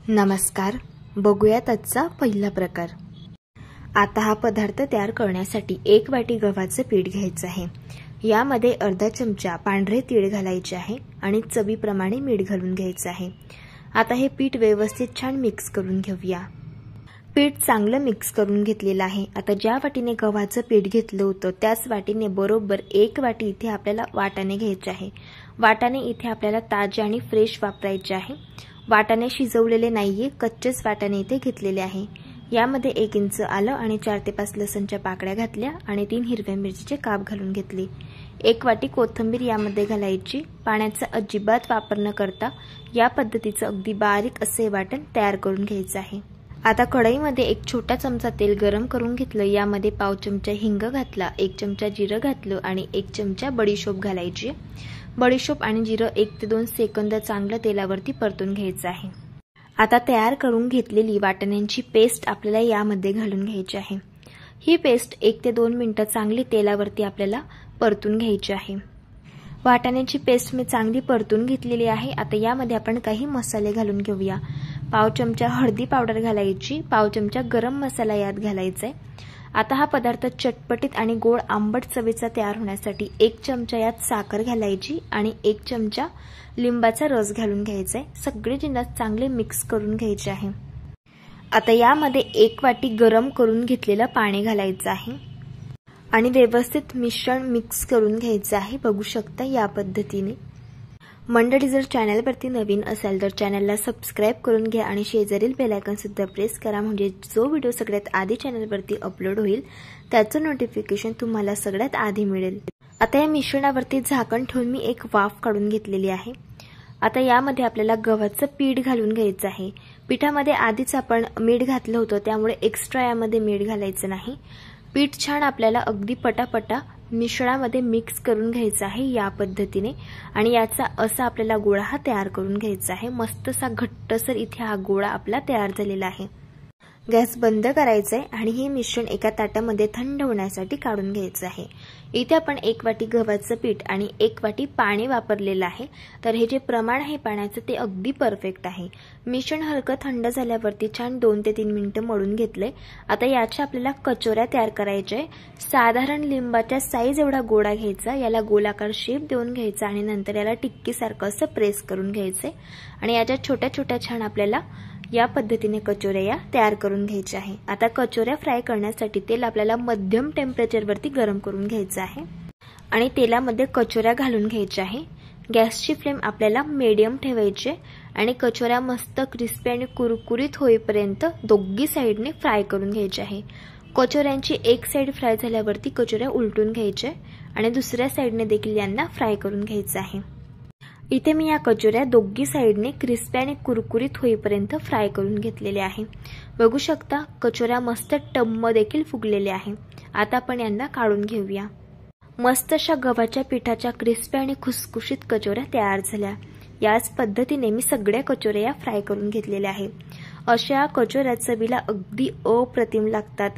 नमस्कार, बघूयात आजचा पहिला प्रकार। आता हा पदार्थ तयार करण्यासाठी 1 वाटी गव्हाचे पीठ घ्यायचे आहे। यामध्ये अर्धा चमचा पांढरे तीळ घालायचे आहे आणि चवीप्रमाणे मीठ घालून घ्यायचे आहे। आता हे पीठ व्यवस्थित छान मिक्स करून घेऊया। पीठ चांगलं मिक्स करून घेतलेलं आहे। आता ज्या वाटीने गव्हाचं पीठ घेतलं होतं त्याच वाटीने बरोबर 1 वाटी इथे आपल्याला वाटाणे घ्यायचे आहे। वाटाणे इथे आपल्याला ताजे आणि फ्रेश वापरायचे आहे। वाटाणे शिजवलेले नाहीये, कच्चेच वाटाणे इथे घेतलेले आहे। यामध्ये 1 इंच आलं आणि 4 ते 5 लसणच्या पाकळ्या घातल्या आणि 3 हिरव्या मिरचीचे काप घालून घेतले। 1 वाटी कोथिंबीर यामध्ये घालायची। पाण्याचा अजिबात वापर न करता या पद्धतीचं अगदी बारीक असे वाटण तयार करून घ्यायचं आहे। आता कढईमध्ये 1 छोटा चमचा तेल गरम करून घेतलं। यामध्ये पाव चमचा हिंग घातला, 1 चमचा जिरं घातलं आणि 1 चमचा बडीशोप घालायची। बडीशोप आणि जिरं 1 ते 2 सेकंद चांगलं तेलावरती परतून घ्यायचं आहे। आता तयार करून घेतलेली वाटाण्यांची पेस्ट आपल्याला यामध्ये घालून घ्यायची आहे। ही पेस्ट 1 ते 2 मिनिटं चांगली तेलावरती आपल्याला परतून घ्यायची आहे। वाटाण्याची पेस्ट मी चांगली परतून घेतलेली आहे। आता यामध्ये आपण काही मसाले घालून घेऊया। पाव चमचा हळदी पावडर घालायची, पाव चमचा गरम मसाला यात घालायचा आहे। आता हा पदार्थ चटपटीत आणि गोड आंबट चवीचा तयार होण्यासाठी 1 चमचा यात साखर घालायची आणि 1 चमचा लिंबाचा रस घालून घ्यायचा आहे। सगळे जिन्नस चांगले मिक्स करून घ्यायचे आहे। आता यामध्ये 1 वाटी गरम करून घेतलेलं पाणी घालायचं आहे आणि व्यवस्थित मिश्रण मिक्स करून घ्यायचं आहे। बघू शकता या पद्धतीने। मंडळी, जर चॅनलवरती नवीन असाल तर चॅनलला सबस्क्राइब करून घ्या आणि शेजारील बेल आयकॉन सुद्धा प्रेस करा, म्हणजे जो व्हिडिओ सगळ्यात आधी चॅनलवरती अपलोड होईल त्याचं नोटिफिकेशन तुम्हाला सगळ्यात आधी मिळेल। आता या मिश्रणावरती झाकण ठेवून मी एक वाफ काढून घेतलेली आहे। आता यामध्ये आपल्याला गव्हाचं पीठ घालून घ्यायचं आहे। पिठामध्ये आधीच आपण मीठ घातलं होतं, त्यामुळे एक्स्ट्रा यामध्ये मीठ घालायचं नाही। पीठ छान आपल्याला अगदी पटापटा मिश्रणामध्ये मिक्स करून घ्यायचं आहे या पद्धतीने आणि याचा असा आपल्याला गोळा हा तयार करून घ्यायचा आहे। मस्तसा घट्टसर इथे हा गोळा आपला तयार झालेला आहे। गॅस बंद करायचा आहे आणि हे मिश्रण एका ताटामध्ये थंड होण्यासाठी काढून घ्यायचं आहे। इथे आपण 1 वाटी गव्हाचं पीठ आणि 1 वाटी पाणी वापरलेलं आहे, तर हे जे प्रमाण आहे पाण्याचं ते अगदी परफेक्ट आहे। मिश्रण हलकं थंड झाल्यावरती छान 2 ते 3 मिनिटं मळून घेतले। आता याच्या आपल्याला कचोऱ्या तयार करायच्या आहे। साधारण लिंबाच्या साईज एवढा गोळा घ्यायचा, याला गोलाकार शेप देऊन घ्यायचा आणि नंतर याला टिक्कीसारखं असं प्रेस करून घ्यायचे आणि याच्या छोट्या छोट्या छान आपल्याला या पद्धतीने कचोऱ्या या तयार करून घ्यायच्या आहे। आता कचोऱ्या फ्राय करण्यासाठी तेल आपल्याला मध्यम टेम्परेचरवरती गरम करून घ्यायचं आहे आणि तेलामध्ये कचोऱ्या घालून घ्यायच्या आहे। गॅसची फ्लेम आपल्याला मीडियम ठेवायची आणि कचोऱ्या मस्त क्रिस्पी आणि कुरकुरीत होईपर्यंत दोन्ही साइडने फ्राय करून घ्यायच्या आहे। कचोऱ्यांची एक साइड फ्राय झाल्यावरती कचोऱ्या उलटून घ्यायच्या आणि दुसऱ्या साइडने देखील यांना फ्राय करून घ्यायचं आहे। इथे मी या कचोऱ्या दोन्ही साइडने क्रिस्पी आणि कुरकुरीत होईपर्यंत फ्राय करून घेतलेले आहे। बघू शकता कचोऱ्या मस्त टम्म देखील फुगलेल्या आहे। आता आपण यांना काढून घेऊया। मस्त अशा गव्हाच्या पिठाच्या क्रिस्पी आणि खुसखुशीत कचोऱ्या तयार झाल्या। याच पद्धतीने मी सगळ्या कचोऱ्या या फ्राय करून घेतलेल्या आहे। अशा कचोऱ्या चवीला अगदी अप्रतिम लागतात।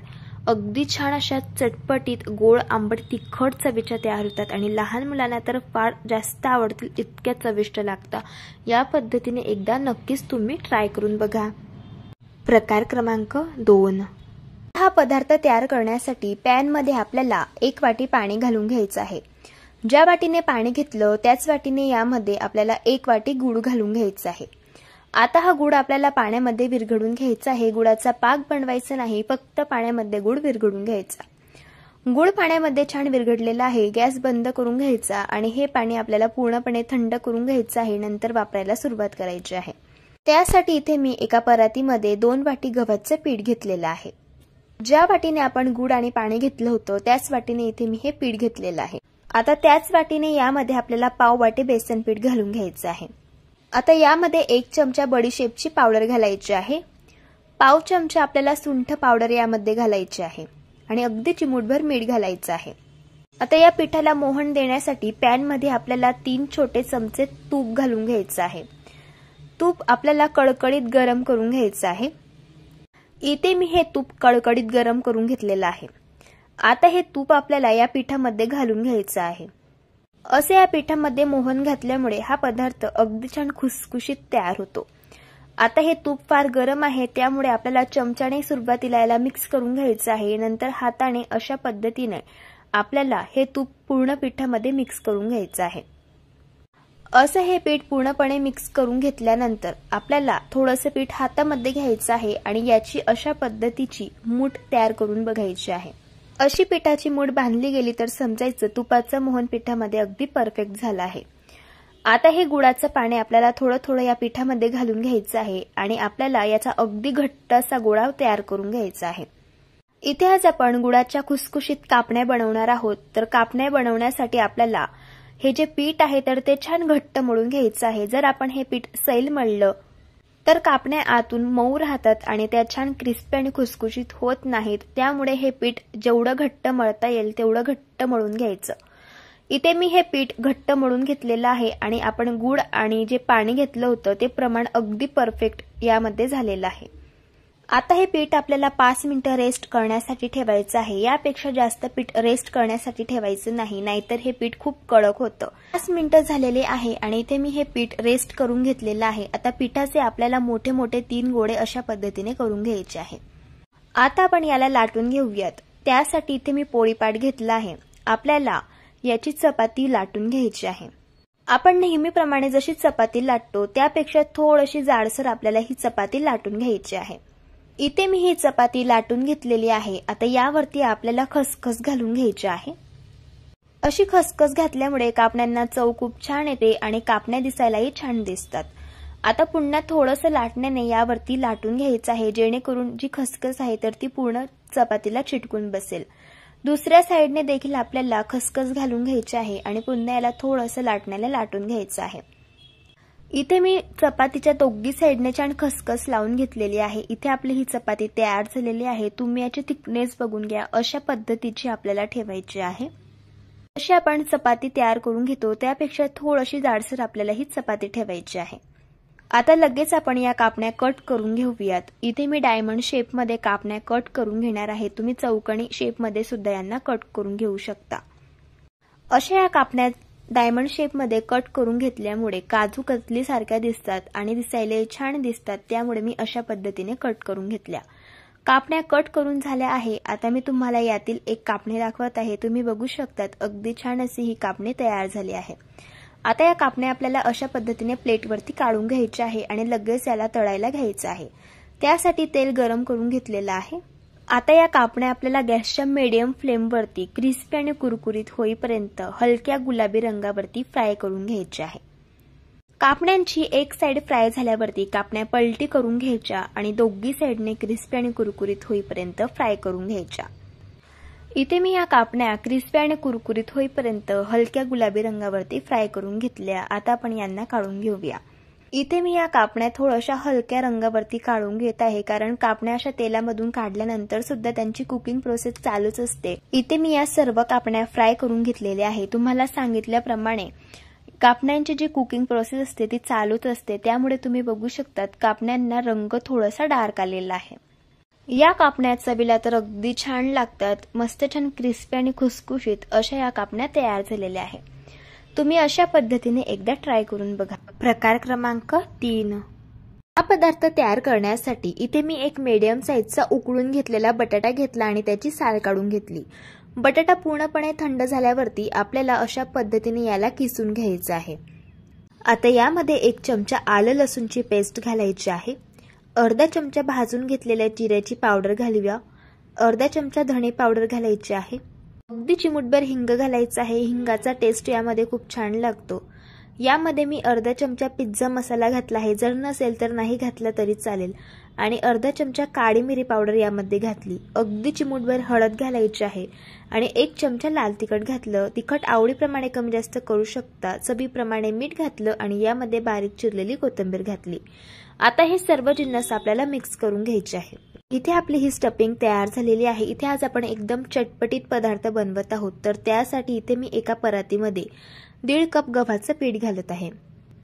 अगदी छान अशा चटपटीत गोड आंबट तिखट चवीच्या तयार होतात आणि लहान मुलांना तर फार जास्त आवडतील इतक्या चविष्ट लागतात। या पद्धतीने एकदा नक्कीच तुम्ही ट्राय करून बघा। प्रकार क्रमांक 2। हा पदार्थ तयार करण्यासाठी पॅन मध्ये आपल्याला 1 वाटी पाणी घालून घ्यायचं आहे। ज्या वाटीने पाणी घेतलं त्याच वाटीने यामध्ये आपल्याला 1 वाटी गूळ घालून घ्यायचा आहे। आता हा गूळ आपल्याला पाण्यामध्ये विरघळून घ्यायचा आहे। गुळाचा पाक बनवायचा नाही, फक्त पाण्यामध्ये गूळ विरघळून घ्यायचा। गूळ पाण्यामध्ये छान विरघळलेला आहे। गॅस बंद करून घ्यायचा आणि हे पाणी आपल्याला पूर्णपणे थंड करून घ्यायचं आहे, नंतर वापरायला सुरुवात करायची आहे। त्यासाठी इथे मी एका परातीमध्ये 2 वाटी गव्हाचं पीठ घेतलेलं आहे। ज्या वाटीने आपण गूळ आणि पाणी घेतलं होतं त्याच वाटीने इथे मी हे पीठ घेतलेलं आहे। आता त्याच वाटीने यामध्ये आपल्याला पाव वाटी बेसन पीठ घालून घ्यायचं आहे। आता यामध्ये 1 चमचा बडीशेपची पावडर घालायची आहे। पाव चमचा आपल्याला सुंठ पावडर यामध्ये घालायची आहे आणि अगदी चिमूटभर मीठ घालायचं आहे। आता या पिठाला मोहन देण्यासाठी पॅन मध्ये आपल्याला 3 छोटे चमचे तूप घालून घ्यायचं आहे। तूप आपल्याला कडकडीत गरम करून घ्यायचं आहे। इथे मी हे तूप कडकडीत गरम करून घेतलेलं आहे। आता हे तूप आपल्याला या पिठामध्ये घालून घ्यायचं आहे। असे या पिठामध्ये मोहन घातल्यामुळे हा पदार्थ अगदी छान खुसखुशीत तयार होतो। आता हे तूप फार गरम आहे, त्यामुळे आपल्याला चमच्याने सुरुवातीला याला मिक्स करून घ्यायचं आहे. नंतर हाताने अशा पद्धतीने आपल्याला हे तूप पूर्ण पिठामध्ये मिक्स करून घ्यायचं आहे. असं हे पीठ पूर्णपणे मिक्स करून घेतल्यानंतर आपल्याला थोडंसं पीठ हातामध्ये घ्यायचं आहे आणि याची अशा पद्धतीची मूठ तयार करून बघायची आहे. अशी पिठाची मूठ बांधली गेली तर समजायचं तुपाचं मोहन पिठामध्ये अगदी परफेक्ट झालं आहे. आता हे गुळाचं पाणी आपल्याला थोडं थोडं या पिठामध्ये घालून घ्यायचं आहे आणि आपल्याला याचा अगदी घट्ट असा गोळा तयार करून घ्यायचा आहे. इथे आज आपण गुळाच्या खुसखुशीत कापण्या बनवणार आहोत. तर कापण्या बनवण्यासाठी आपल्याला हे जे पीठ आहे तर ते छान घट्ट मळून घ्यायचं आहे. जर आपण हे पीठ सैल मळलं तर कापण्या आतून मऊ राहतात आणि त्या छान क्रिस्पी आणि खुसखुशीत होत नाहीत. त्यामुळे हे पीठ जेवढं घट्ट मळता येईल तेवढं घट्ट मळून घ्यायचं. इथे मी हे पीठ घट्ट मळून घेतलेलं आहे आणि आपण गुळ आणि जे पाणी घेतलं होतं ते प्रमाण अगदी परफेक्ट यामध्ये झालेलं आहे. आता हे पीठ आपल्याला 5 मिनिटं रेस्ट करण्यासाठी ठेवायचं आहे. यापेक्षा जास्त पीठ रेस्ट करण्यासाठी ठेवायचं नाही, नाहीतर हे पीठ खूप कडक होतं. 5 मिनिटं झालेले आहे आणि इथे मी हे पीठ रेस्ट करून घेतलेलं आहे. आता पिठाचे आपल्याला मोठे मोठे 3 गोळे अशा पद्धतीने करून घ्यायचे आहे. आता आपण याला लाटून घेऊयात. त्यासाठी इथे मी पोळीपाट घेतला आहे. आपल्याला याची चपाती लाटून घ्यायची आहे. आपण नेहमीप्रमाणे जशी चपाती लाटतो त्यापेक्षा थोडीशी जाडसर आपल्याला ही चपाती लाटून घ्यायची आहे. इथे मी ही चपाती लाटून घेतलेली आहे. आता यावरती आपल्याला खसखस घालून घ्यायची आहे. अशी खसखस घातल्यामुळे कापण्यांना चव खूप छान येते आणि कापण्या दिसायलाही छान दिसतात. आता पुन्हा थोडंसं लाटण्याने यावरती लाटून घ्यायचं आहे, जेणेकरून जी खसखस आहे तर ती पूर्ण चपातीला चिटकून बसेल. दुसऱ्या साइडने देखील आपल्याला खसखस घालून घ्यायची आहे आणि पुन्हा याला थोडंसं लाटण्याला लाटून घ्यायचं आहे. इथे मी चपातीच्या दोघी साइडने छान खसखस लावून घेतलेली आहे. इथे आपली ही चपाती तयार झालेली आहे. तुम्ही याची थिकनेस बघून घ्या. अशा पद्धतीची आपल्याला ठेवायची आहे. जशी आपण चपाती तयार करून घेतो त्यापेक्षा थोडीशी जाडसर आपल्याला ही चपाती ठेवायची आहे. आता लगेच आपण या कापण्या कट करून घेऊयात. इथे मी डायमंड शेपमध्ये कापण्या कट करून घेणार आहे. तुम्ही चौकोनी शेपमध्ये सुद्धा यांना कट करून घेऊ शकता. अशा या कापण्या डायमंड शेपमध्ये कट करून घेतल्यामुळे काजू कतली सारख्या दिसतात आणि दिसायला छान दिसतात. त्यामुळे मी अशा पद्धतीने कट करून घेतल्या. कापण्या कट करून झाल्या आहे. आता मी तुम्हाला यातील एक कापणी दाखवत आहे. तुम्ही बघू शकतात अगदी छान अशी ही कापणी तयार झाली आहे. आता या कापण्या आपल्याला अशा पद्धतीने प्लेटवरती काढून घ्यायच्या आहे आणि लगेच याला तळायला घ्यायचं आहे. त्यासाठी तेल गरम करून घेतलेलं आहे. आता या कापण्या आपल्याला गॅसच्या मीडियम फ्लेमवरती क्रिस्पी आणि कुरकुरीत होईपर्यंत हलक्या गुलाबी रंगावरती फ्राय करून घ्यायच्या आहे. कापण्यांची एक साइड फ्राय झाल्यावरती कापण्या पलटी करून घ्यायच्या आणि दोघी साइडने क्रिस्पी आणि कुरकुरीत होईपर्यंत फ्राय करून घ्यायच्या. इथे मी या कापण्या क्रिस्पी आणि कुरकुरीत होईपर्यंत हलक्या गुलाबी रंगावरती फ्राय करून घेतल्या. आता आपण यांना काढून घेऊया. इथे मी या कापण्या थोड्याशा हलक्या रंगावरती काढून घेत आहे, कारण कापण्या अशा तेलामधून काढल्यानंतर सुद्धा त्यांची कुकिंग प्रोसेस चालूच असते. इथे मी या सर्व कापण्या फ्राय करून घेतलेल्या आहे. तुम्हाला सांगितल्याप्रमाणे कापण्यांची जी कुकिंग प्रोसेस असते ती चालूच असते. त्यामुळे तुम्ही बघू शकतात कापण्यांना रंग थोडासा डार्क आलेला आहे. या कापण्या चवीला तर अगदी छान लागतात. मस्त छान क्रिस्पी आणि खुसखुशीत अशा या कापण्या तयार झालेल्या आहेत. तुम्ही अशा पद्धतीने एकदा ट्राय करून बघा. प्रकार क्रमांक 3. हा पदार्थ तयार करण्यासाठी इथे मी एक मीडियम साईजचा उकळून घेतलेला बटाटा घेतला आणि त्याची साल काढून घेतली. बटाटा पूर्णपणे थंड झाल्यावरती आपल्याला अशा पद्धतीने याला किसून घ्यायचं आहे. आता यामध्ये 1 चमचा आलं लसूणची पेस्ट घालायची आहे. अर्धा चमचा भाजून घेतलेल्या जिऱ्याची पावडर घालूया. अर्धा चमचा धणे पावडर घालायची आहे. अगदी चिमूटभर हिंग घालायचा आहे. हिंगाचा टेस्ट यामध्ये खूप छान लागतो. यामध्ये मी अर्धा चमचा पिझ्झा मसाला घातला आहे. जर नसेल तर नाही घातला तरी चालेल. आणि अर्धा चमचा काळी मिरी पावडर यामध्ये घातली. अगदी चिमूटभर हळद घालायची आहे आणि 1 चमचा लाल तिखट घातलं. तिखट आवडीप्रमाणे कमी जास्त करू शकता. चवीप्रमाणे मीठ घातलं आणि यामध्ये बारीक चिरलेली कोथिंबीर घातली. आता हे सर्व जिन्नस आपल्याला मिक्स करून घ्यायचे आहे. इथे आपली ही स्टफिंग तयार झालेली आहे. इथे आज आपण एकदम चटपटीत पदार्थ बनवत आहोत. तर त्यासाठी इथे मी एका परातीमध्ये 1.5 कप गव्हाचं पीठ घालत आहे.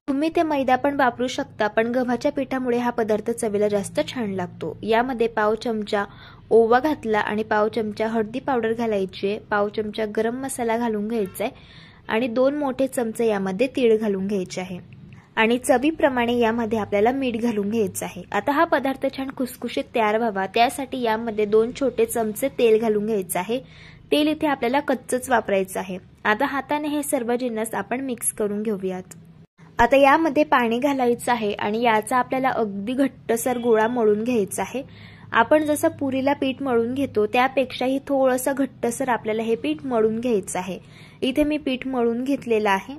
तुम्ही ते मैदा पण वापरू शकता, पण गव्हाच्या पिठामुळे हा पदार्थ चवीला जास्त छान लागतो. यामध्ये पाव चमचा ओवा घातला आणि पाव चमचा हळदी पावडर घालायची. पाव चमचा गरम मसाला घालून घ्यायचा आहे आणि 2 मोठे चमचे यामध्ये तीळ घालून घ्यायचे आहे. आणि चवीप्रमाणे यामध्ये आपल्याला मीठ घालून घ्यायचं आहे। आता हा पदार्थ छान खुसखुशीत तयार व्हावा त्यासाठी यामध्ये 2 छोटे चमचे तेल घालून घ्यायचं आहे। तेल इथे आपल्याला कच्चंच वापरायचं आहे। आता हाताने हे सर्व जिन्नस आपण मिक्स करून घेऊयात। आता यामध्ये पाणी घालायचं आहे आणि याचा आपल्याला अगदी घट्टसर गोळा मळून घ्यायचा आहे। आपण जसं पुरीला पीठ मळून घेतो त्यापेक्षाही थोडंसं घट्टसर आपल्याला हे पीठ मळून घ्यायचं आहे। इथे मी पीठ मळून घेतलेलं आहे।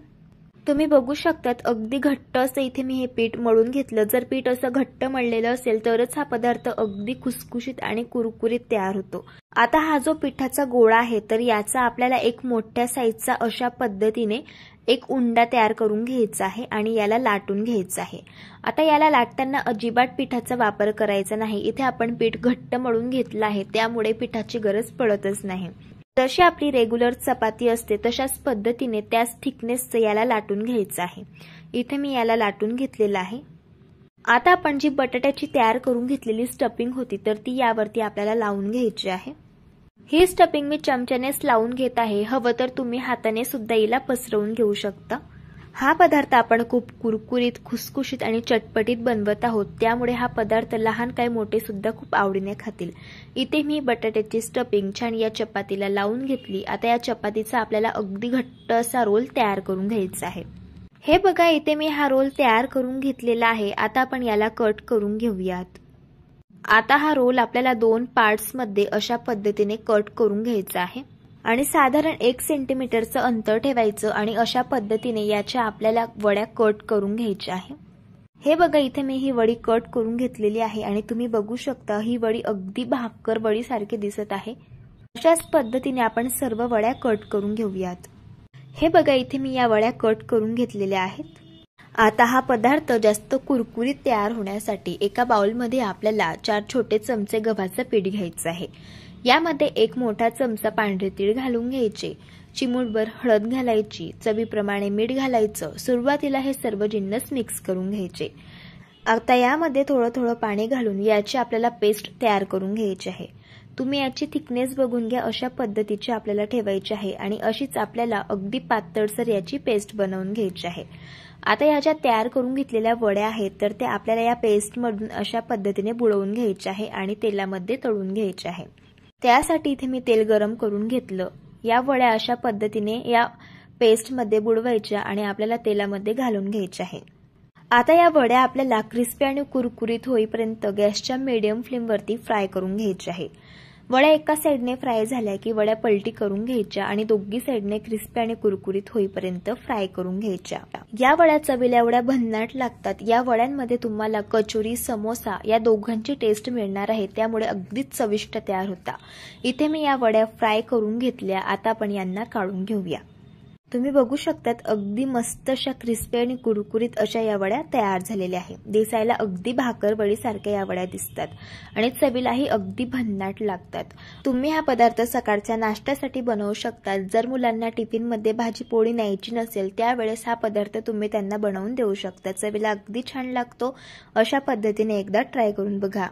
तुम्ही बघू शकतात अगदी घट्ट असं इथे मी हे पीठ मळून घेतलं। जर पीठ असं घट्ट मळलेलं असेल तरच हा पदार्थ अगदी खुसखुशीत आणि कुरकुरीत तयार होतो। आता हा जो पिठाचा गोळा आहे तर याचा आपल्याला एक मोठ्या साईजचा अशा पद्धतीने एक उंडा तयार करून घ्यायचा आहे आणि याला लाटून घ्यायचं आहे। आता याला लाटताना अजिबात पिठाचा वापर करायचा नाही। इथे आपण पीठ घट्ट मळून घेतलं आहे त्यामुळे पिठाची गरज पडतच नाही। जशी आपली रेग्युलर चपाती असते तशाच पद्धतीने त्याच थिकनेसचं याला लाटून घ्यायचं आहे। इथे मी याला लाटून घेतलेलं आहे। आता आपण जी बटाट्याची तयार करून घेतलेली स्टफिंग होती तर ती यावरती आपल्याला लावून घ्यायची आहे। ही स्टफिंग मी चमच्यानेच लावून घेत आहे। हवं तर तुम्ही हाताने सुद्धा हिला पसरवून घेऊ शकता। हा पदार्थ आपण खूप कुरकुरीत, खुसखुशीत आणि चटपटीत बनवत आहोत त्यामुळे हा पदार्थ लहान काय मोठे सुद्धा खूप आवडीने खातील। इथे मी बटाट्याची स्टफिंग छान या चपातीला लावून घेतली। आता या चपातीचा आपल्याला अगदी घट्ट असा रोल तयार करून घ्यायचा आहे। हे बघा इथे मी हा रोल तयार करून घेतलेला आहे। आता आपण याला कट करून घेऊयात। आता हा रोल आपल्याला 2 पार्ट्समध्ये अशा पद्धतीने कट करून घ्यायचा आहे आणि साधारण 1 सेंटीमीटरचं अंतर ठेवायचं आणि अशा पद्धतीने याच्या आपल्याला वड्या कट करून घ्यायच्या आहे। हे बघा इथे मी ही वडी कट करून घेतलेली आहे आणि तुम्ही बघू शकता ही वडी अगदी भाकर वडी सारखी दिसत आहे। अशाच पद्धतीने आपण सर्व वड्या कट करून घेऊयात। हे बघा इथे मी या वड्या कट करून घेतलेल्या आहेत। आता हा पदार्थ जास्त कुरकुरीत तयार होण्यासाठी एका बाउलमध्ये आपल्याला 4 छोटे चमचे गव्हाचं पीठ घ्यायचं आहे। यामध्ये 1 मोठा चमचा पांढरे तीळ घालून घ्यायचे, चिमूटभर हळद घालायची, चवीप्रमाणे मीठ घालायचं। सुरुवातीला हे सर्व जिन्नस मिक्स करून घ्यायचे। आता यामध्ये थोडं पाणी घालून याची आपल्याला पेस्ट तयार करून घ्यायची आहे। तुम्ही याची थिकनेस बघून घ्या, अशा पद्धतीची आपल्याला ठेवायची आहे आणि अशीच आपल्याला अगदी पातळसर याची पेस्ट बनवून घ्यायची आहे। आता या ज्या तयार करून घेतलेल्या वड्या आहेत तर त्या आपल्याला या पेस्टमधून अशा पद्धतीने बुडवून घ्यायच्या आहे आणि तेलामध्ये तळून घ्यायच्या आहे। त्यासाठी इथे मी तेल गरम करून घेतलं। या वड्या अशा पद्धतीने या पेस्टमध्ये बुडवायच्या आणि आपल्याला तेलामध्ये घालून घ्यायच्या आहे। आता या वड्या आपल्याला क्रिस्पी आणि कुरकुरीत होईपर्यंत गॅसच्या मीडियम फ्लेमवरती फ्राय करून घ्यायच्या आहे। वड्या एका साइडने फ्राय झाल्या की वड्या पलटी करून घ्यायच्या आणि दोन्ही साइडने क्रिस्पी आणि कुरकुरीत होईपर्यंत फ्राय करून घ्यायच्या। या वड्या चवीला एवढ्या भन्नाट लागतात। या वड्यांमध्ये तुम्हाला कचोरी, समोसा या दोघांची टेस्ट मिळणार आहे त्यामुळे अगदीच चविष्ट तयार होता। इथे मी या वड्या फ्राय करून घेतल्या। आता आपण यांना काढून घेऊया। तुम्ही बघू शकतात अगदी मस्त अशा क्रिस्पी आणि कुरकुरीत अशा या वड्या तयार झालेल्या आहेत। दिसायला अगदी भाकरवडी सारख्या या वड्या दिसतात आणि चवीलाही अगदी भन्नाट लागतात। तुम्ही हा पदार्थ सकाळच्या नाश्त्यासाठी बनवू शकता। जर मुलांना टिफिन मध्ये भाजी पोळी न्यायची नसेल त्यावेळेस हा पदार्थ तुम्ही त्यांना बनवून देऊ शकता। चवीला अगदी छान लागतो। अशा पद्धतीने एकदा ट्राय करून बघा।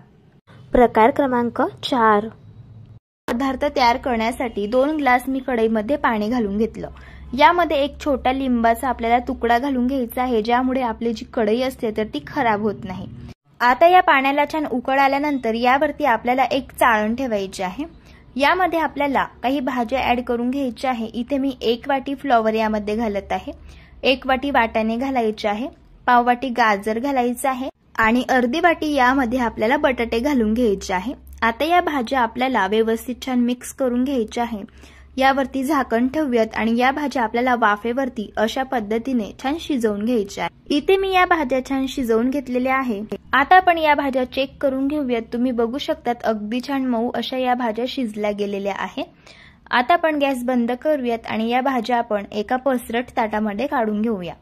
प्रकार क्रमांक 4। पदार्थ तयार करण्यासाठी 2 ग्लास मी कढईमध्ये पाणी घालून घेतलं। यामध्ये 1 छोटा लिंबाचा आपल्याला तुकडा घालून घ्यायचा आहे ज्यामुळे आपली जी कढई असते तर ती खराब होत नाही। आता या पाण्याला छान उकळ आल्यानंतर यावरती आपल्याला एक चाळण ठेवायची आहे। यामध्ये आपल्याला काही भाज्या ऍड करून घ्यायच्या आहे। इथे मी 1 वाटी फ्लॉवर यामध्ये घालत आहे, 1 वाटी वाटाणे घालायचे आहे, पाव वाटी गाजर घालायचं आहे आणि अर्धी वाटी यामध्ये आपल्याला बटाटे घालून घ्यायचे आहे। आता या भाज्या आपल्याला व्यवस्थित छान मिक्स करून घ्यायच्या आहे। यावरती झाकण ठेवूयात आणि या भाज्या आपल्याला वाफेवरती अशा पद्धतीने छान शिजवून घ्यायच्या। इथे मी या भाज्या छान शिजवून घेतलेल्या आहे। आता आपण या भाज्या चेक करून घेऊयात। तुम्ही बघू शकतात अगदी छान मऊ अशा या भाज्या शिजल्या गेलेल्या आहे। आता आपण गॅस बंद करूयात आणि या भाज्या आपण एका पसरट ताटामध्ये काढून घेऊया।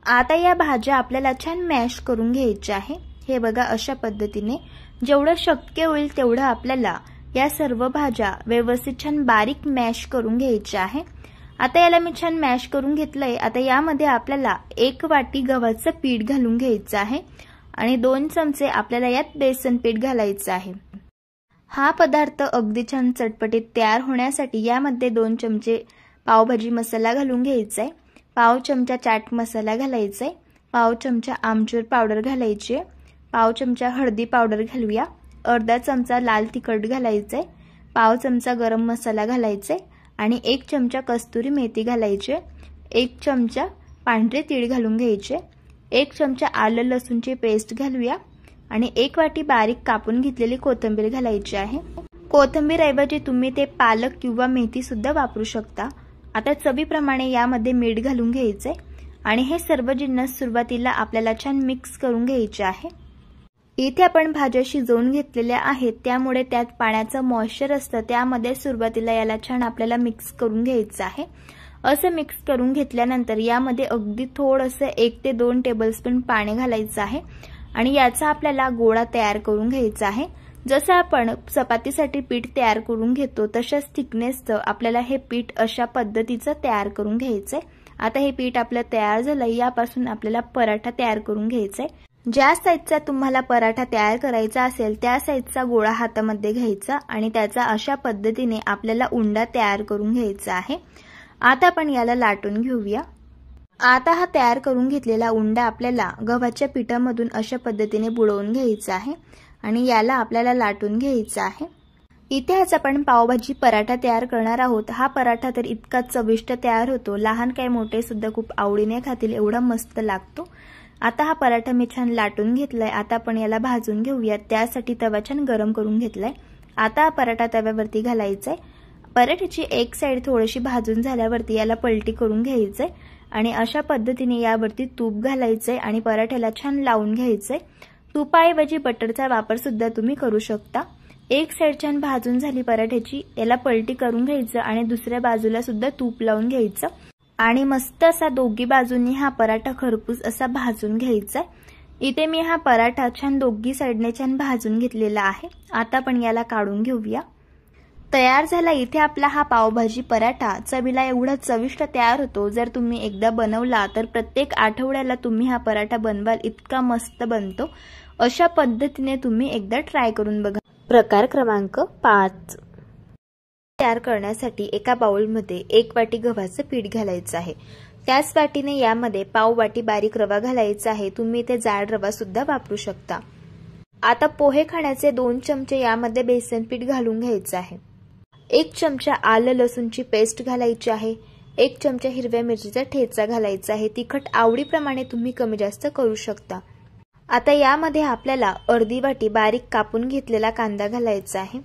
आता या भाज्या आपल्याला छान मॅश करून घ्यायच्या आहे। हे बघा अशा पद्धतीने जेवढं शक्य होईल तेवढं आपल्याला या सर्व भाज्या व्यवस्थित छान बारीक मॅश करून घ्यायच्या आहे। आता याला मी छान मॅश करून घेतलंय। आता यामध्ये आपल्याला 1 वाटी गव्हाचं पीठ घालून घ्यायचं आहे आणि 2 चमचे आपल्याला यात बेसन पीठ घालायचं आहे। हा पदार्थ अगदी छान चटपटीत तयार होण्यासाठी यामध्ये 2 चमचे पावभाजी मसाला घालून घ्यायचा आहे, पाव चमचा चाट मसाला घालायचा आहे, पाव चमचा आमचूर पावडर घालायची, पाव चमचा हळदी पावडर घालूया, अर्धा चमचा लाल तिखट घालायचे, पाव चमचा गरम मसाला घालायचे आणि 1 चमचा कस्तुरी मेथी घालायचे, 1 चमचा पांढरे तीळ घालून घ्यायचे, 1 चमचा आलं लसूणची पेस्ट घालूया आणि 1 वाटी बारीक कापून घेतलेली कोथिंबीर घालायची आहे। कोथिंबीर ऐवजी तुम्ही ते पालक किंवा मेथी सुद्धा वापरू शकता। आता चवीप्रमाणे यामध्ये मीठ घालून घ्यायचे आणि हे सर्व जिन्नस सुरुवातीला आपल्याला छान मिक्स करून घ्यायचे आहे। इथे आपण भाज्या शिजवून घेतलेल्या आहेत, त्यामुळे त्यात पाण्याचं मॉइश्चर असतं, त्यामध्ये सुरुवातीला याला छान आपल्याला मिक्स करून घ्यायचं आहे। असं मिक्स करून घेतल्यानंतर यामध्ये अगदी थोडंसं 1 ते 2 टेबलस्पून पाणी घालायचं आहे आणि याचा आपल्याला गोळा तयार करून घ्यायचा आहे। जसं आपण चपातीसाठी पीठ तयार करून घेतो तशाच थिकनेसचं आपल्याला हे पीठ अशा पद्धतीचं तयार करून घ्यायचंय। आता हे पीठ आपलं तयार झालं, यापासून आपल्याला पराठा तयार करून घ्यायचाय। ज्या साईजचा तुम्हाला पराठा तयार करायचा असेल त्या साईजचा गोळा हातामध्ये घ्यायचा आणि त्याचा अशा पद्धतीने आपल्याला उंडा तयार करून घ्यायचा आहे। आता आपण याला लाटून घेऊया। आता हा तयार करून घेतलेला उंडा आपल्याला गव्हाच्या पिठामधून अशा पद्धतीने बुडवून घ्यायचा आहे आणि याला आपल्याला लाटून घ्यायचा आहे। इथे आज आपण पावभाजी पराठा तयार करणार आहोत। हा पराठा तर इतका चविष्ट तयार होतो, लहान काय मोठे सुद्धा खूप आवडीने खातील, एवढा मस्त लागतो। आता हा पराठा मी छान लाटून घेतलाय। आता आपण याला भाजून घेऊया, त्यासाठी तवा छान गरम करून घेतलाय। आता हा पराठा तव्यावरती घालायचा आहे। पराठ्याची एक साइड थोडीशी भाजून झाल्यावरती याला पलटी करून घ्यायचंय आणि अशा पद्धतीने यावरती तूप घालायचंय आणि पराठ्याला छान लावून घ्यायचंय। तुपाऐवजी बटरचा वापर सुद्धा तुम्ही करू शकता। एक साइड छान भाजून झाली पराठ्याची, याला पलटी करून घ्यायचं आणि दुसऱ्या बाजूला सुद्धा तूप लावून घ्यायचं आणि मस्त असा दोघी बाजूंनी हा पराठा खरपूस असा भाजून घ्यायचा। इथे मी हा पराठा छान दोघी साइडने छान भाजून घेतलेला आहे। आता आपण याला काढून घेऊया। तयार झाला इथे आपला हा पावभाजी पराठा। चवीला एवढा चविष्ट तयार होतो, जर तुम्ही एकदा बनवला तर प्रत्येक आठवड्याला तुम्ही हा पराठा बनवाल, इतका मस्त बनतो। अशा पद्धतीने तुम्ही एकदा ट्राय करून बघा। प्रकार क्रमांक 5 तयार करण्यासाठी एका बाउलमध्ये 1 वाटी गव्हाचं पीठ घालायचं आहे। त्याच वाटीने यामध्ये पाव वाटी बारीक रवा घालायचा आहे, तुम्ही ते जाड रवा सुद्धा वापरू शकता। आता पोहे खाण्याचे 2 चमचे यामध्ये बेसन पीठ घालून घ्यायचं आहे। 1 चमचा आलं लसूणची पेस्ट घालायची आहे, 1 चमचा हिरव्या मिरचीचा ठेचा घालायचा आहे। तिखट आवडीप्रमाणे तुम्ही कमी जास्त करू शकता। आता यामध्ये आपल्याला अर्धी वाटी बारीक कापून घेतलेला कांदा घालायचा आहे।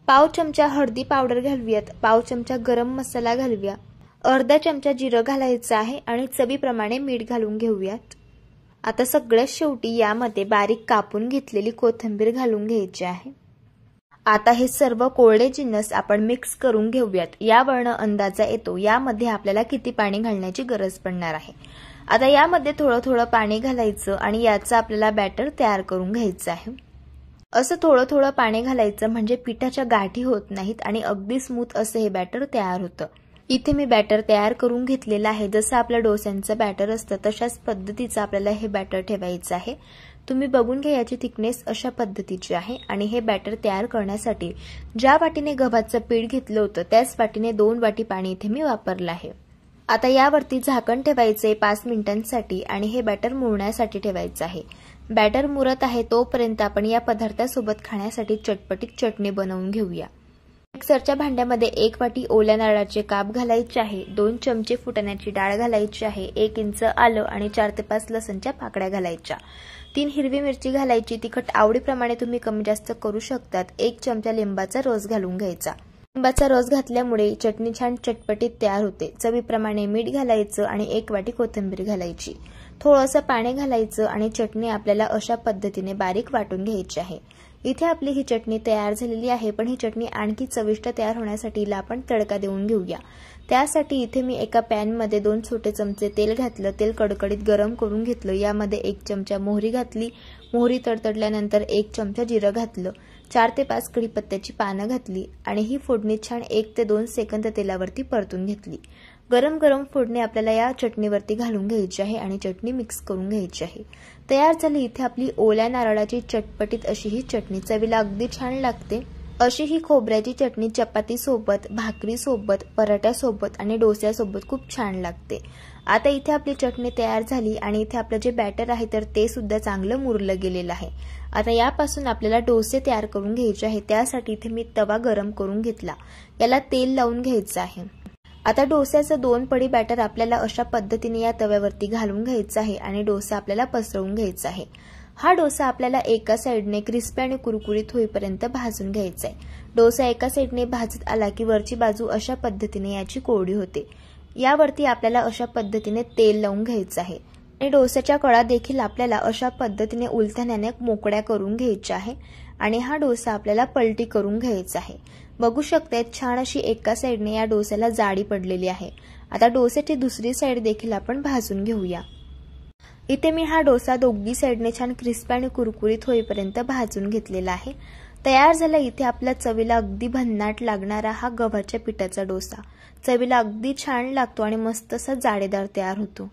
पाव चमचा हळदी पावडर घालूयात, पाव चमचा गरम मसाला घालूया, अर्धा चमचा जिरं घालायचं आहे आणि चवीप्रमाणे मीठ घालून घेऊयात। आता सगळ्यात शेवटी यामध्ये बारीक कापून घेतलेली कोथिंबीर घालून घ्यायची आहे। आता हे सर्व कोरडे जिन्नस आपण मिक्स करून घेऊयात। यावरून अंदाजा येतो यामध्ये आपल्याला किती पाणी घालण्याची गरज पडणार आहे। आता यामध्ये थोडं थोडं पाणी घालायचं आणि याचा आपल्याला बॅटर तयार करून घ्यायचं आहे। असं थोडं थोडं पाणी घालायचं म्हणजे पिठाच्या गाठी होत नाहीत आणि अगदी स्मूथ असं हे बॅटर तयार होतं। इथे मी बॅटर तयार करून घेतलेलं आहे। जसं आपल्या डोस्यांचं बॅटर असतं तशाच पद्धतीचं आपल्याला हे बॅटर ठेवायचं आहे। तुम्ही बघून घ्या, याची थिकनेस अशा पद्धतीची आहे आणि हे बॅटर तयार करण्यासाठी ज्या वाटीने गव्हाचं पीठ घेतलं होतं त्याच वाटीने 2 वाटी पाणी इथे मी वापरलं आहे। आता यावरती झाकण ठेवायचे 5 मिनिटांसाठी आणि हे बॅटर मुरण्यासाठी ठेवायचं आहे। बॅटर मुरत आहे तोपर्यंत आपण या पदार्थासोबत खाण्यासाठी चटपटीत चटणी बनवून घेऊया। मिक्सरच्या भांड्यामध्ये 1 वाटी ओल्या नारळाचे काप घालायचे आहे, 2 चमचे फुटाण्याची डाळ घालायची आहे, 1 इंच आलं आणि 4 ते 5 लसणच्या पाकळ्या घालायच्या, 3 हिरवी मिरची घालायची, तिखट आवडीप्रमाणे तुम्ही कमी जास्त करू शकतात, 1 चमचा लिंबाचा रस घालून घ्यायचा। लिंबाचा रस घातल्यामुळे चटणी छान चटपटीत तयार होते। चवीप्रमाणे मीठ घालायचं आणि 1 वाटी कोथिंबीर घालायची, थोडंसं पाणी घालायचं आणि चटणी आपल्याला अशा पद्धतीने बारीक वाटून घ्यायची आहे। इथे आपली ही चटणी तयार झालेली आहे, पण ही चटणी आणखी चविष्ट तयार होण्यासाठी हिला आपण तडका देऊन घेऊया। त्यासाठी इथे मी एका पॅन मध्ये 2 छोटे चमचे तेल घातलं, तेल कडकडीत गरम करून घेतलं। यामध्ये 1 चमचा मोहरी घातली, मोहरी तडतडल्यानंतर 1 चमचा जिरं घातलं, 4 ते 5 कढीपत्त्याची पानं घातली आणि ही फोडणी छान 1 ते 2 सेकंद तेलावरती परतून घेतली। गरम गरम फोडणी आपल्याला या चटणीवरती घालून घ्यायची आहे आणि चटणी मिक्स करून घ्यायची आहे। तयार झाली इथे आपली ओल्या नारळाची चटपटीत अशी ही चटणी, चवीला अगदी छान लागते। अशी ही खोबऱ्याची चटणी चपाती सोबत, भाकरी सोबत, पराठ्या सोबत आणि डोस्या सोबत खूप छान लागते। आता इथे आपली चटणी तयार झाली आणि इथे आपलं जे बॅटर आहे तर ते सुद्धा चांगलं मुरलं गेलेलं आहे। आता यापासून आपल्याला डोसे तयार करून घ्यायचे आहे। त्यासाठी इथे मी तवा गरम करून घेतला, याला तेल लावून घ्यायचं आहे। आता डोस्याचं 2 पडी बॅटर आपल्याला अशा पद्धतीने या तव्यावरती घालून घ्यायचं आहे आणि डोसा आपल्याला पसरवून घ्यायचा आहे। हा डोसा आपल्याला एका साइडने क्रिस्पी आणि कुरकुरीत होईपर्यंत भाजून घ्यायचा आहे। डोसा एका साइडने भाजत आला की वरची बाजू अशा पद्धतीने याची कोरडी होते। यावरती आपल्याला अशा पद्धतीने तेल लावून घ्यायचं आहे आणि डोस्याच्या कळा देखील आपल्याला अशा पद्धतीने उलथण्याने मोकळ्या करून घ्यायच्या आहे आणि हा डोसा आपल्याला पलटी करून घ्यायचा आहे। बघू शकता छान अशी एका साइडने या डोस्याला जाडी पडलेली आहे। आता डोस्याची दुसरी साइड देखील आपण भाजून घेऊया। इथे मी हा डोसा दोन्ही साइडने छान क्रिस्पी आणि कुरकुरीत होईपर्यंत भाजून घेतलेला आहे। तयार झाला इथे आपल्या चवीला अगदी भन्नाट लागणारा हा गव्हाच्या पिठाचा डोसा। चवीला अगदी छान लागतो आणि मस्त असा जाडेदार तयार होतो।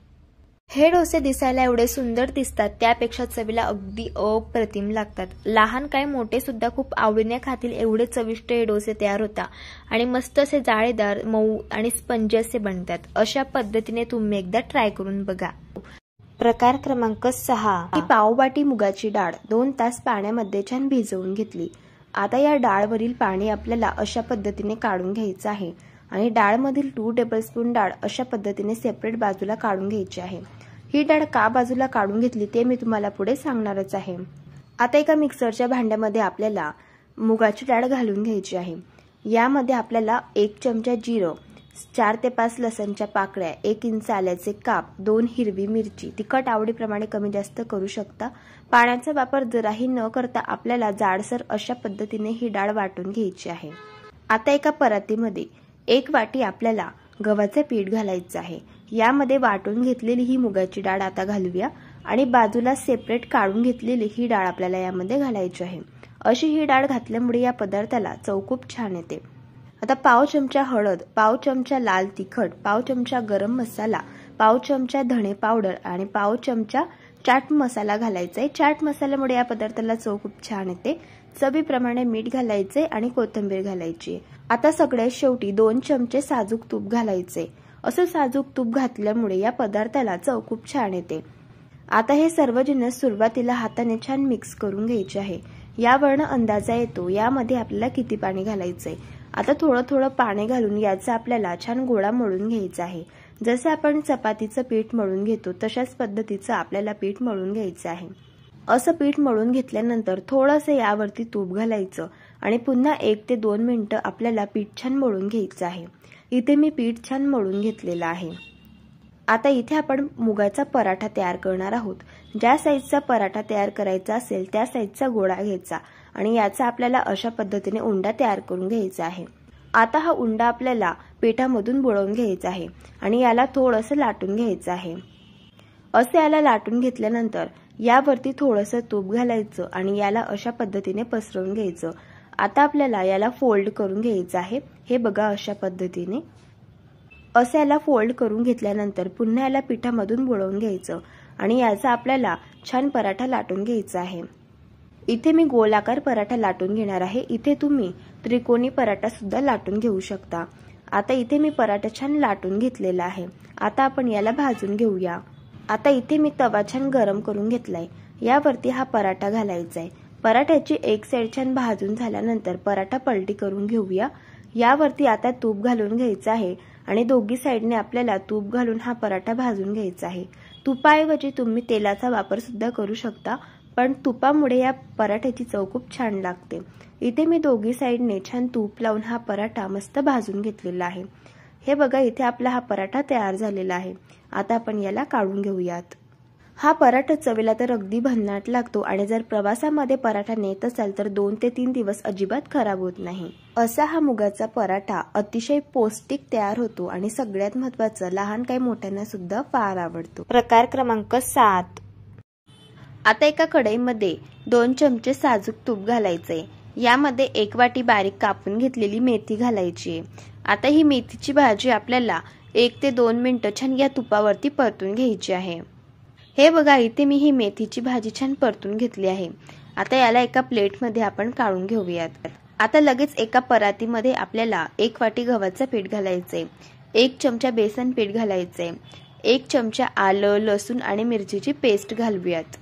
हे डोसे दिसायला एवढे सुंदर दिसतात, त्यापेक्षा चवीला अगदी अप्रतिम लागतात। लहान काय मोठे सुद्धा खूप आवडीने खातील एवढे चविष्ट हे डोसे तयार होतात आणि मस्त असे जाळेदार, मऊ आणि स्पंजी असे बनतात। अशा पद्धतीने तुम्ही एकदा ट्राय करून बघा। प्रकार क्रमांक 6, पाववाटी मुगाची डाळ 2 तास पाण्यामध्ये छान भिजवून घेतली। आता या डाळवरील पाणी आपल्याला अशा पद्धतीने काढून घ्यायचं आहे आणि डाळमधील 2 टेबलस्पून डाळ अशा पद्धतीने सेपरेट बाजूला काढून घ्यायची आहे। ही डाळ का बाजूला काढून घेतली ते मी तुम्हाला पुढे सांगणारच आहे। आता एका मिक्सरच्या भांड्यामध्ये आपल्याला मुगाची डाळ घालून घ्यायची आहे। यामध्ये आपल्याला 1 चमचा जिरं, 4 ते 5 लसणच्या पाकळ्या, 1 इंच आल्याचे काप, 2 हिरवी मिरची, तिखट आवडीप्रमाणे कमी जास्त करू शकता। पाण्याचा वापर जराही न करता आपल्याला जाडसर अशा पद्धतीने ही डाळ वाटून घ्यायची आहे। आता एका परातीमध्ये 1 वाटी आपल्याला गव्हाचे पीठ घालायचं आहे। यामध्ये वाटून घेतलेली ही मुगाची डाळ आता घालूया आणि बाजूला सेपरेट काढून घेतलेली ही डाळ आपल्याला यामध्ये घालायची आहे। अशी ही डाळ घातल्यामुळे या पदार्थाला चव खूप छान येते। आता पाव चमचा हळद, पाव चमचा लाल तिखट, पाव चमचा गरम मसाला, पाव चमचा धणे पावडर आणि पाव चमचा चाट मसाला घालायचा आहे। चाट मसाल्यामुळे या पदार्थाला चव खूप छान येते। चवीप्रमाणे मीठ घालायचे आणि कोथिंबीर घालायची। आता सगळ्यात शेवटी 2 चमचे साजूक तूप घालायचे। असं साजूक तूप घातल्यामुळे या पदार्थाला चव खूप छान येते। आता हे सर्व जिन्नस सुरुवातीला हाताने छान मिक्स करून घ्यायचे आहे। यावरून अंदाजा येतो यामध्ये आपल्याला किती पाणी घालायचंय। आता थोडं थोडं पाणी घालून याचा आपल्याला छान गोळा मळून घ्यायचा आहे। जसे आपण चपातीचं पीठ मळून घेतो तशाच पद्धतीचं आपल्याला पीठ मळून घ्यायचं आहे। असं पीठ मळून घेतल्यानंतर थोडंसं यावरती तूप घालायचं आणि पुन्हा 1 ते 2 मिनिटं आपल्याला पीठ छान मळून घ्यायचं आहे। इथे मी पीठ छान मळून घेतलेलं आहे। आता इथे आपण मुगाचा पराठा तयार करणार आहोत। ज्या साईजचा पराठा तयार करायचा असेल त्या साईजचा गोळा घ्यायचा आणि याचा आपल्याला अशा पद्धतीने उंडा तयार करून घ्यायचा आहे। आता हा उंडा आपल्याला पिठामधून बुडवून घ्यायचा आहे आणि याला थोडंसं लाटून घ्यायचं आहे। असे याला लाटून घेतल्यानंतर यावरती थोडंसं तूप घालायचं आणि याला अशा पद्धतीने पसरवून घ्यायचं। आता आपल्याला याला फोल्ड करून घ्यायचं आहे। हे बघा अशा पद्धतीने असं याला फोल्ड करून घेतल्यानंतर पुन्हा याला पिठामधून बुडवून घ्यायचं आणि याचा आपल्याला छान पराठा लाटून घ्यायचा आहे। इथे मी गोलाकार पराठा लाटून घेणार आहे। इथे तुम्ही त्रिकोणी पराठा सुद्धा लाटून घेऊ शकता। आता इथे मी पराठा छान लाटून घेतलेला आहे। आता आपण याला भाजून घेऊया। आता इथे मी तवा छान गरम करून घेतलाय। यावरती हा पराठा घालायचा आहे। पराठ्याची एक साइड छान भाजून झाल्यानंतर पराठा पलटी करून घेऊया। यावरती आता तूप घालून घ्यायचं आहे आणि दोन्ही साइडने आपल्याला तूप घालून हा पराठा भाजून घ्यायचा आहे। तुपाऐवजी तुम्ही तेलाचा वापर सुद्धा करू शकता, पण तुपामुळे या पराठ्याची चव खूप छान लागते। इथे मी दोन्ही साइडने छान तूप लावून हा पराठा मस्त भाजून घेतलेला आहे। हे बघा इथे आपला हा पराठा तयार झालेला आहे। आता आपण याला काढून घेऊयात। हा पराठा चवीला तर अगदी भन्नाट लागतो आणि जर प्रवासामध्ये पराठा नेत असाल तर 2 ते 3 दिवस अजिबात खराब होत नाही। असा हा मुगाचा पराठा अतिशय पौष्टिक तयार होतो आणि सगळ्यात महत्त्वाचं लहान काय मोठ्यांना सुद्धा फार आवडतो। प्रकार क्रमांक 7, आता एका कढईमध्ये 2 चमचे साजूक तूप घालायचे। यामध्ये 1 वाटी बारीक कापून घेतलेली मेथी घालायची। आता ही मेथीची भाजी आपल्याला 1 ते 2 मिनिटं छान या तुपावरती परतून घ्यायची आहे। हे बघा इथे मी ही मेथीची भाजी छान परतून घेतली आहे। आता याला एका प्लेटमध्ये आपण काढून घेऊयात। आता लगेच एका परातीमध्ये आपल्याला 1 वाटी गव्हाचं पीठ घालायचे, 1 चमचा बेसन पीठ घालायचे, 1 चमचा आलं, लसूण आणि मिरचीची पेस्ट घालूयात।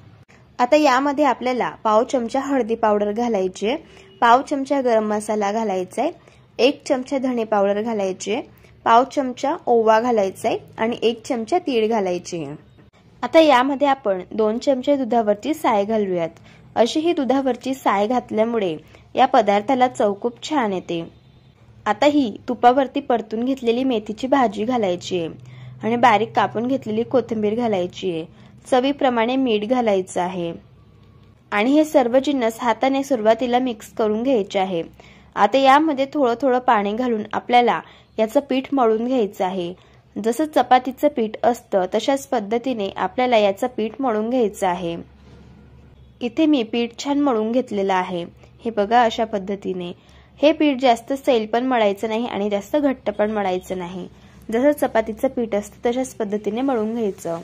आता यामध्ये आपल्याला पाव चमचा हळदी पावडर घालायची आहे, पाव चमचा गरम मसाला घालायचा आहे, 1 चमचा धणे पावडर घालायची आहे, पाव चमचा ओवा घालायचा आहे आणि 1 चमचा तीळ घालायचे आहे। आता यामध्ये आपण 2 चमचे दुधावरची साय घालूयात। अशी ही दुधावरची साय घातल्यामुळे या पदार्थाला चव खूप छान येते। आता ही तुपावरती परतून घेतलेली मेथीची भाजी घालायची आहे आणि बारीक कापून घेतलेली कोथिंबीर घालायची आहे। चवीप्रमाणे मीठ घालायचं आहे आणि हे सर्व जिन्नस हाताने सुरुवातीला मिक्स करून घ्यायचे आहे। आता यामध्ये थोडं थोडं पाणी घालून आपल्याला याचं पीठ मळून घ्यायचं आहे। जसं चपातीचं पीठ असतं तशाच पद्धतीने आपल्याला याचं पीठ मळून घ्यायचं आहे। इथे मी पीठ छान मळून घेतलेलं आहे। हे बघा, अशा पद्धतीने हे पीठ जास्त सैल पण मळायचं नाही आणि जास्त घट्ट पण मळायचं नाही। जसं चपातीचं पीठ असतं तशाच पद्धतीने मळून घ्यायचं।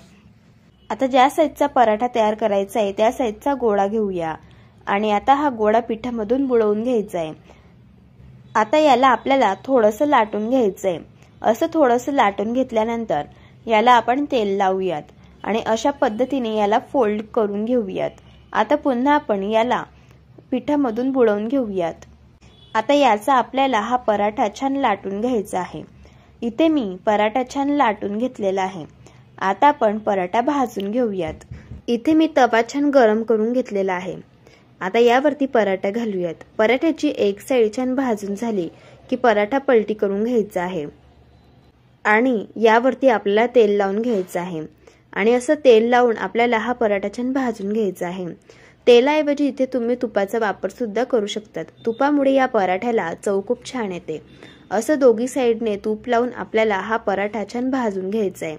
आता ज्या साईजचा पराठा तयार करायचा आहे त्या साईजचा गोळा घेऊया आणि आता हा गोळा पिठामधून बुडवून घ्यायचा आहे। आता याला आपल्याला थोडंसं लाटून घ्यायचं आहे। असं थोडंसं लाटून घेतल्यानंतर याला आपण तेल लावूयात आणि अशा पद्धतीने याला फोल्ड करून घेऊयात। आता पुन्हा आपण याला पिठामधून बुडवून घेऊयात। आता याचा आपल्याला हा पराठा छान लाटून घ्यायचा आहे। इथे मी पराठा छान लाटून घेतलेला आहे। आता आपण पराठा भाजून घेऊयात। इथे मी तवा छान गरम करून घेतलेला आहे। आता यावरती पराठा घालूयात। पराठ्याची एक साइड छान भाजून झाली की पराठा पलटी करून घ्यायचा आहे आणि यावरती आपल्याला तेल लावून घ्यायचं आहे आणि असं तेल लावून आपल्याला हा पराठा छान भाजून घ्यायचा आहे। तेलाऐवजी इथे तुम्ही तुपाचा वापर सुद्धा करू शकतात। तुपामुळे या पराठ्याला चव खूप छान येते। असं दोघी साइडने तूप लावून आपल्याला हा पराठा छान भाजून घ्यायचा आहे।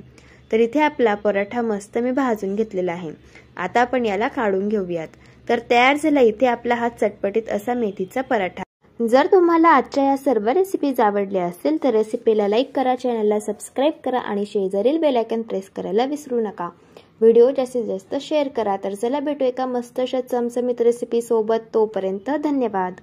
तर इथे आपला पराठा मस्त मी भाजून घेतलेला आहे। आता आपण याला काढून घेऊयात। तर तयार झाला इथे आपला हा चटपटीत असा मेथीचा पराठा। जर तुम्हाला आजच्या या सर्व रेसिपीज आवडल्या असतील तर रेसिपीला लाईक करा, चॅनलला सबस्क्राईब करा आणि शेजारील बेल आयकॉन प्रेस करायला विसरू नका। व्हिडिओ जास्तीत जास्त शेअर करा। तर चला भेटू एका मस्त अशा चमचमीत रेसिपी सोबत। तोपर्यंत धन्यवाद।